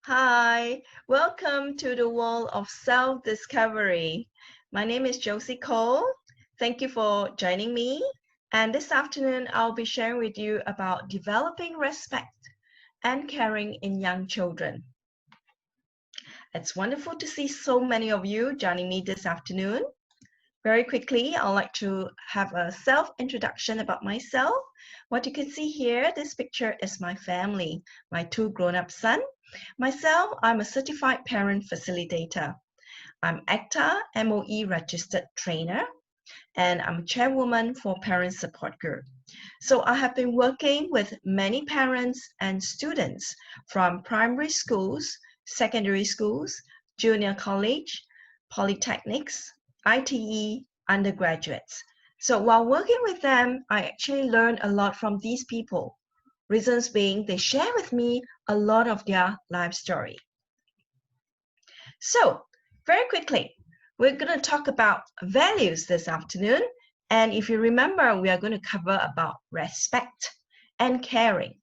Hi, welcome to the world of self-discovery. My name is Josey Cole. Thank you for joining me. And this afternoon, I'll be sharing with you about developing respect and caring in young children. It's wonderful to see so many of you joining me this afternoon. Very quickly, I'd like to have a self-introduction about myself. What you can see here, this picture is my family, my two grown-up sons. Myself, I'm a certified parent facilitator. I'm ACTA MOE registered trainer, and I'm chairwoman for Parent Support Group. So I have been working with many parents and students from primary schools, secondary schools, junior college, polytechnics, ITE, undergraduates. So while working with them, I actually learned a lot from these people. Reasons being, they share with me a lot of their life story. So, very quickly, we're going to talk about values this afternoon. And if you remember, we are going to cover about respect and caring.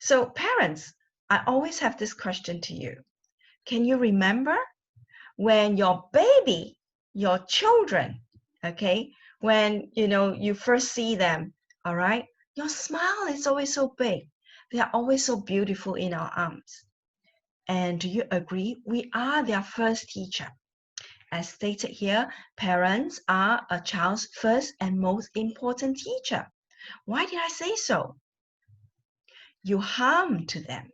So, parents, I always have this question to you. Can you remember when your baby, your children, okay, when you first see them, all right, your smile is always so big. They are always so beautiful in our arms. And do you agree? We are their first teacher. As stated here, parents are a child's first and most important teacher. Why did I say so? You hum to them.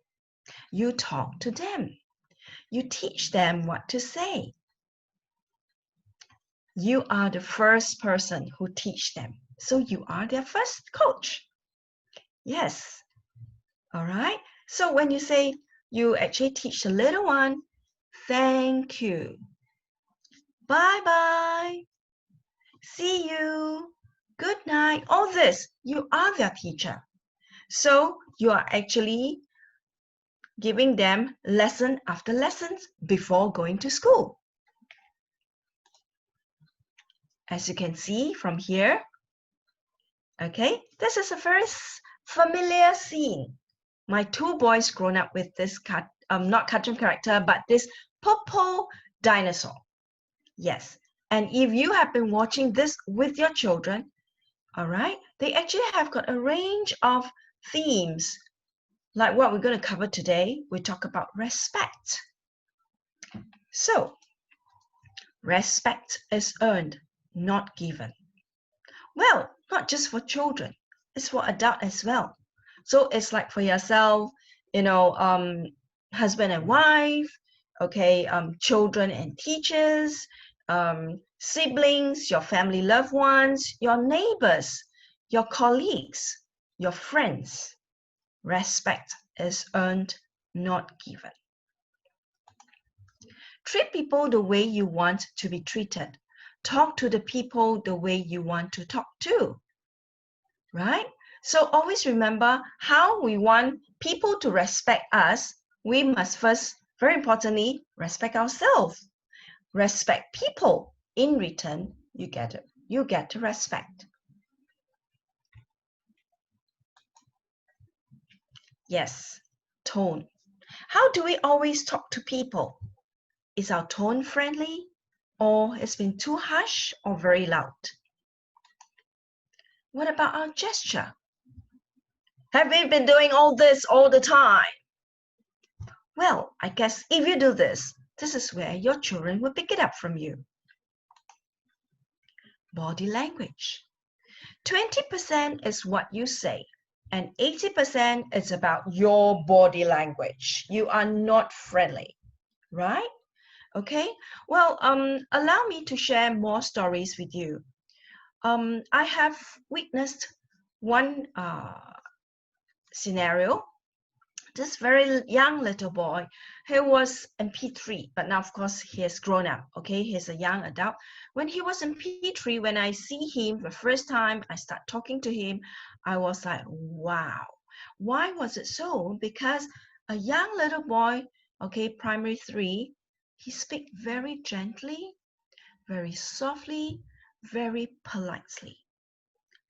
You talk to them. You teach them what to say. You are the first person who teach them. So you are their first coach. Yes. All right. So when you say you actually teach the little one, thank you. Bye-bye. See you. Good night. All this, you are their teacher. So you are actually giving them lesson after lessons before going to school. As you can see from here, okay, this is a very familiar scene. My two boys grown up with this not cartoon character, but this purple dinosaur. Yes, and if you have been watching this with your children, all right, they actually have got a range of themes. Like what we're going to cover today, we talk about respect. So, respect is earned, not given. Well, not just for children, it's for adults as well. So it's like for yourself, husband and wife, okay, children and teachers, siblings, your family loved ones, your neighbors, your colleagues, your friends. Respect is earned, not given. Treat people the way you want to be treated. Talk to the people the way you want to talk to. Right? So always remember how we want people to respect us. We must first, very importantly, respect ourselves. Respect people. In return, you get it. You get to respect. Yes, tone. How do we always talk to people? Is our tone friendly, or it's been too harsh or very loud? What about our gesture? Have we been doing all this all the time? Well, I guess if you do this, this is where your children will pick it up from you. Body language. 20% is what you say, and 80% is about your body language. You are not friendly, right? Okay, well, allow me to share more stories with you. I have witnessed one scenario. This very young little boy, he was in P3, but now of course he has grown up, okay? He's a young adult. When he was in P3, when I see him the first time, I start talking to him, I was like, wow. Why was it so? Because a young little boy, okay, primary 3, he speaks very gently, very softly, very politely.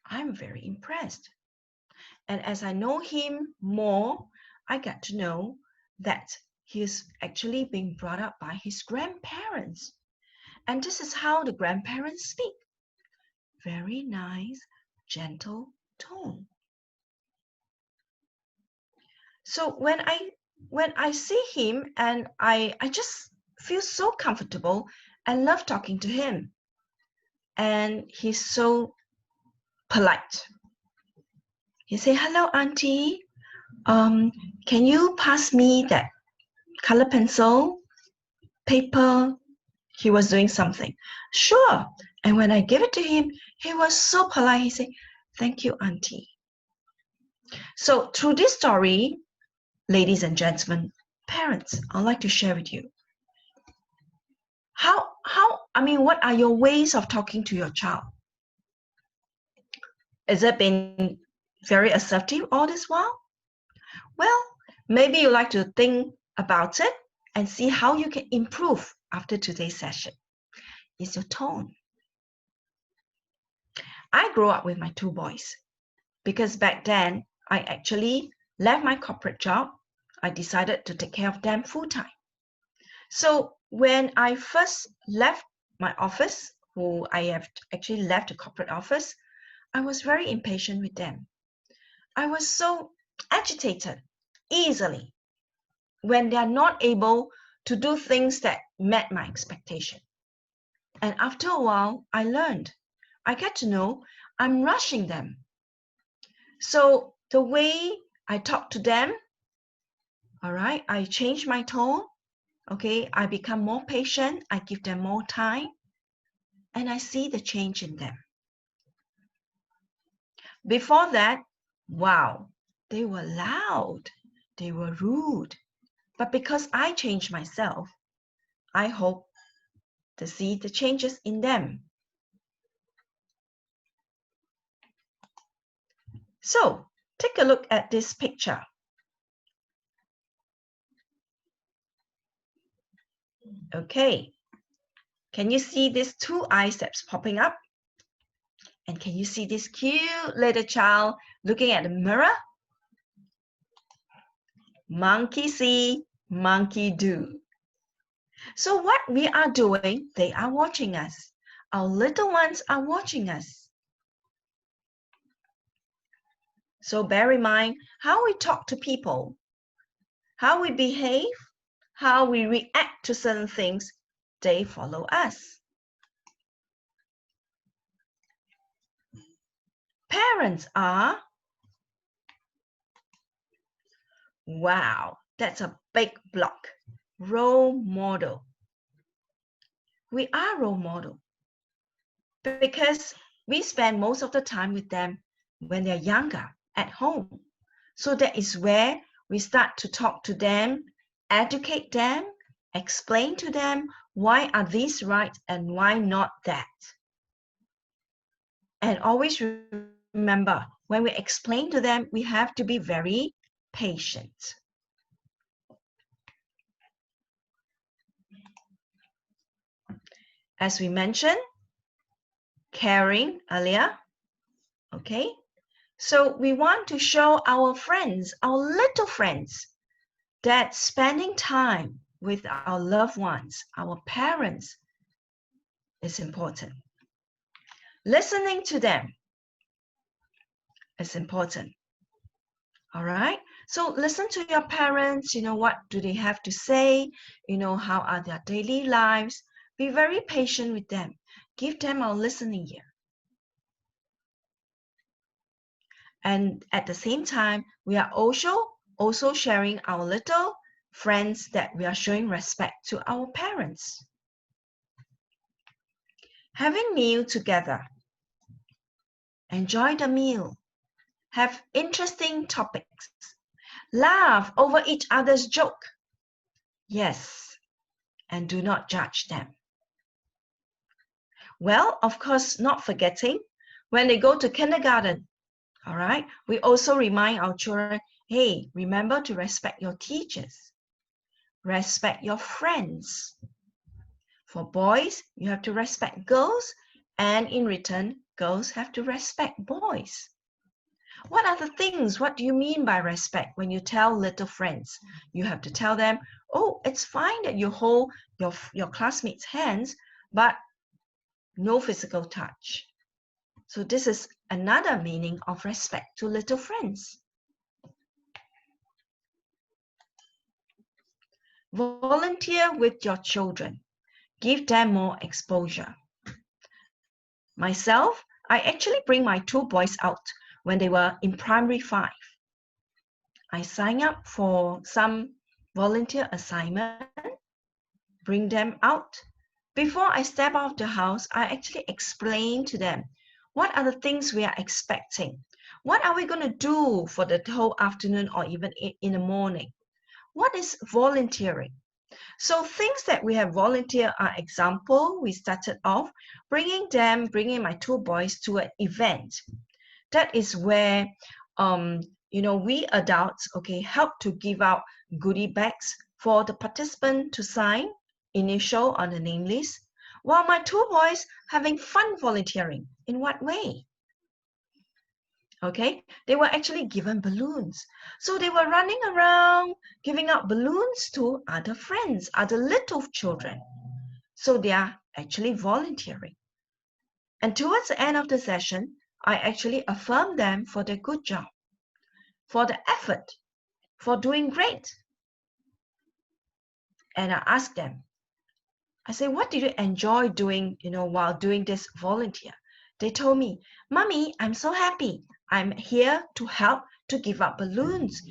I'm very impressed. And as I know him more, I got to know that he is actually being brought up by his grandparents. And this is how the grandparents speak. Very nice, gentle tone. So when I see him, and I just feel so comfortable and love talking to him. And he's so polite. He say, "Hello, auntie. Can you pass me that color pencil, paper?" He was doing something. "Sure." And when I gave it to him, he was so polite. He said, "Thank you, auntie." So through this story, ladies and gentlemen, parents, I'd like to share with you. What are your ways of talking to your child? Has it been very assertive all this while? Well, maybe you like to think about it and see how you can improve after today's session. It's your tone. I grew up with my two boys because back then I actually left my corporate job. I decided to take care of them full time. So when I first left my office, who I have actually left the corporate office, I was very impatient with them. I was so agitated easily when they are not able to do things that met my expectation. And after a while, I learned, I get to know I'm rushing them. So the way I talk to them, all right, I change my tone, okay, I become more patient, I give them more time, and I see the change in them. Before that, wow, they were loud, they were rude. But because I changed myself, I hope to see the changes in them. So take a look at this picture. Okay, can you see these two eyes that's popping up? And can you see this cute little child looking at the mirror? Monkey see, monkey do. So what we are doing, they are watching us. Our little ones are watching us. So bear in mind how we talk to people, how we behave, how we react to certain things, they follow us. Parents are, wow, that's a big block, role model. We are role model because we spend most of the time with them when they're younger at home. So that is where we start to talk to them, educate them, explain to them why are these right and why not that. And always remember, when we explain to them, we have to be very patient. As we mentioned, caring earlier, okay? So we want to show our friends, our little friends, that spending time with our loved ones, our parents, is important. Listening to them is important. All right. So listen to your parents, what do they have to say? How are their daily lives? Be very patient with them. Give them our listening ear. And at the same time, we are also sharing our little friends that we are showing respect to our parents. Having meal together. Enjoy the meal. Have interesting topics. Laugh over each other's joke. Yes, and do not judge them. Well, of course, not forgetting, when they go to kindergarten, all right, we also remind our children, hey, remember to respect your teachers. Respect your friends. For boys, you have to respect girls, and in return, girls have to respect boys. What are the things? What do you mean by respect when you tell little friends? You have to tell them, oh, it's fine that you hold your classmates' hands, but no physical touch. So this is another meaning of respect to little friends. Volunteer with your children. Give them more exposure. Myself, I actually bring my two boys out when they were in primary 5. I sign up for some volunteer assignment, bring them out. Before I step out of the house, I actually explain to them what are the things we are expecting. What are we going to do for the whole afternoon or even in the morning? What is volunteering? So things that we have volunteered are example, we started off bringing my two boys to an event. That is where, we adults, help to give out goodie bags for the participant to sign, initial on the name list, while my two boys having fun volunteering. In what way? Okay, they were actually given balloons. So they were running around giving out balloons to other friends, other little children. So they are actually volunteering. And towards the end of the session, I actually affirmed them for their good job, for the effort, for doing great. And I asked them, I say, what did you enjoy doing, while doing this volunteer? They told me, Mommy, I'm so happy. I'm here to help to give out balloons.